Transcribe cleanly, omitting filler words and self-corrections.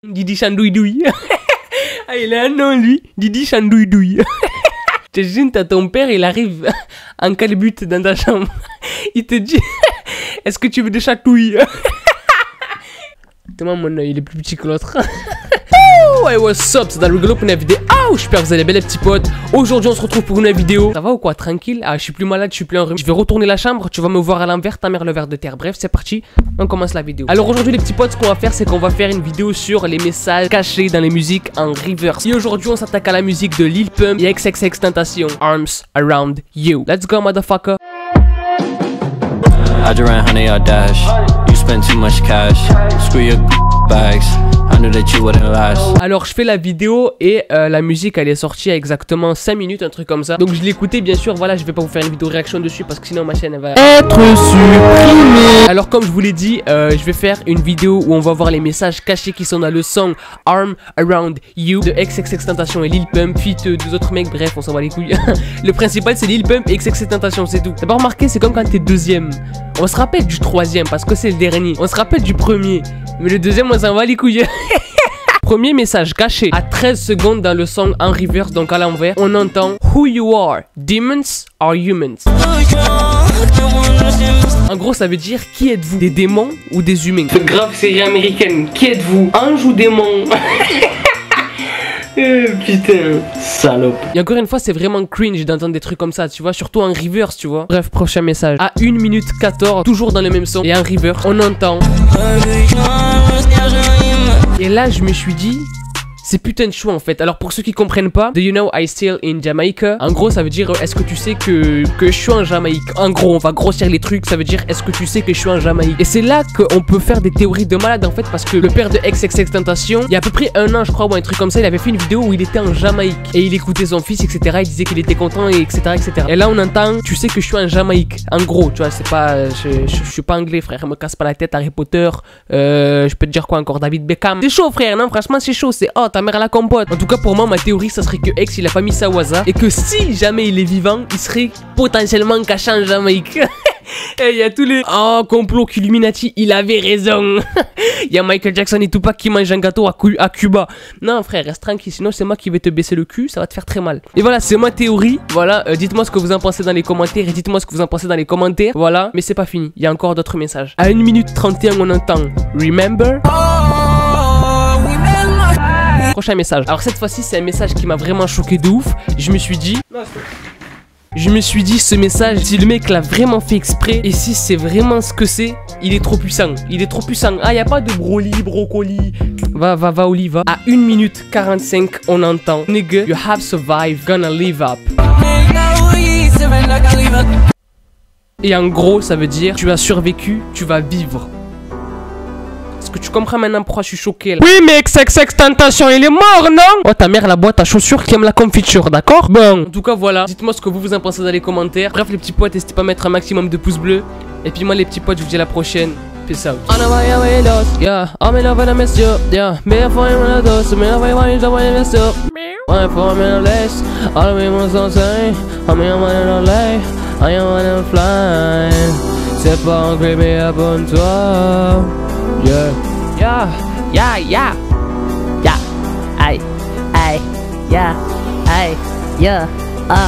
Didi Chandouidoui. Ah, il a un nom, lui. Didi Chandouidoui. T'imagines, t'as ton père, il arrive en calbute dans ta chambre. Il te dit, est-ce que tu veux des chatouilles? Tellement mon œil, il est plus petit que l'autre. Ouais, what's up, c'est dans le rigolo pour une vidéo. Oh, j'espère que vous allez bien les petits potes. Aujourd'hui on se retrouve pour une vidéo. Ça va ou quoi? Tranquille? Ah, je suis plus malade, je suis plus en rhume. Je vais retourner la chambre, tu vas me voir à l'envers, ta mère le verre de terre. Bref, c'est parti, on commence la vidéo. Alors aujourd'hui les petits potes, ce qu'on va faire, c'est qu'on va faire une vidéo sur les messages cachés dans les musiques en reverse. Et aujourd'hui on s'attaque à la musique de Lil Pump et XXXTentacion, Arms Around You. Let's go motherfucker. I ran honey, I dash. You spend too much cash. Screw your bags. I knew that you wouldn't last. Alors je fais la vidéo et la musique elle est sortie à exactement 5 minutes, un truc comme ça. Donc je l'ai écouté bien sûr, voilà, je vais pas vous faire une vidéo réaction dessus parce que sinon ma chaîne elle va être supprimée. Alors comme je vous l'ai dit, je vais faire une vidéo où on va voir les messages cachés qui sont dans le song Arm Around You de XXXTentacion et Lil Pump, puis deux autres mecs, bref on s'en bat les couilles. Le principal c'est Lil Pump et XXXTentacion, c'est tout. T'as pas remarqué, c'est comme quand t'es deuxième. On se rappelle du troisième parce que c'est le dernier. On se rappelle du premier. Mais le deuxième on s'en bat les couilles. Premier message caché à 13 secondes dans le song en reverse, donc à l'envers. On entend Who you are, demons or humans. En gros ça veut dire qui êtes-vous, des démons ou des humains. C'est grave série américaine. Qui êtes-vous, ange ou démon? Putain, salope. Et encore une fois, c'est vraiment cringe d'entendre des trucs comme ça, tu vois, surtout en reverse, tu vois. Bref, prochain message. À 1 minute 14, toujours dans le même son. Et en reverse, on entend. Et là, je me suis dit, c'est putain de choix en fait. Alors pour ceux qui comprennent pas, do you know I still in Jamaica? En gros ça veut dire est-ce que tu sais que je suis en Jamaïque? En gros on va grossir les trucs, ça veut dire est-ce que tu sais que je suis en Jamaïque? Et c'est là qu'on peut faire des théories de malade en fait, parce que le père de XXXTentacion, il y a à peu près 1 an je crois ou un truc comme ça, il avait fait une vidéo où il était en Jamaïque et il écoutait son fils etc, il disait qu'il était content et etc. Et là on entend tu sais que je suis en Jamaïque. En gros tu vois, c'est pas, je suis pas anglais frère, me casse pas la tête. Harry Potter, je peux te dire quoi encore, David Beckham. C'est chaud frère, non franchement c'est chaud, c'est oh ta mère à la compote. En tout cas pour moi ma théorie ça serait que X il a pas mis ça au hasard et que si jamais il est vivant il serait potentiellement caché en Jamaïque. Et il y a tous les oh complot Illuminati, il avait raison. Il y a Michael Jackson et Tupac qui mangent un gâteau à Cuba. Non frère, reste tranquille, sinon c'est moi qui vais te baisser le cul, ça va te faire très mal. Et voilà, c'est ma théorie. Voilà, dites-moi ce que vous en pensez dans les commentaires et dites-moi ce que vous en pensez dans les commentaires. Voilà, mais c'est pas fini, il y a encore d'autres messages. À 1 minute 31 on entend Remember. Prochain message. Alors cette fois-ci c'est un message qui m'a vraiment choqué de ouf. Je me suis dit ce message, si le mec l'a vraiment fait exprès et si c'est vraiment ce que c'est, il est trop puissant. Il est trop puissant. Ah, y a pas de brocoli. Va Oliva. À 1 minute 45 on entend Nigga, you have survived, gonna live up. Et en gros ça veut dire tu as survécu, tu vas vivre. Est-ce que tu comprends maintenant pourquoi je suis choqué là? Oui mais XXXTentacion il est mort non? Oh ta mère, la boîte à chaussures qui aime la confiture, d'accord? Bon, en tout cas voilà, dites-moi ce que vous en pensez dans les commentaires. Bref les petits potes, n'hésitez pas à mettre un maximum de pouces bleus. Et puis moi les petits potes, je vous dis à la prochaine. Peace out. C'est pas un creepy upon toi. Yeah, aïe, yeah.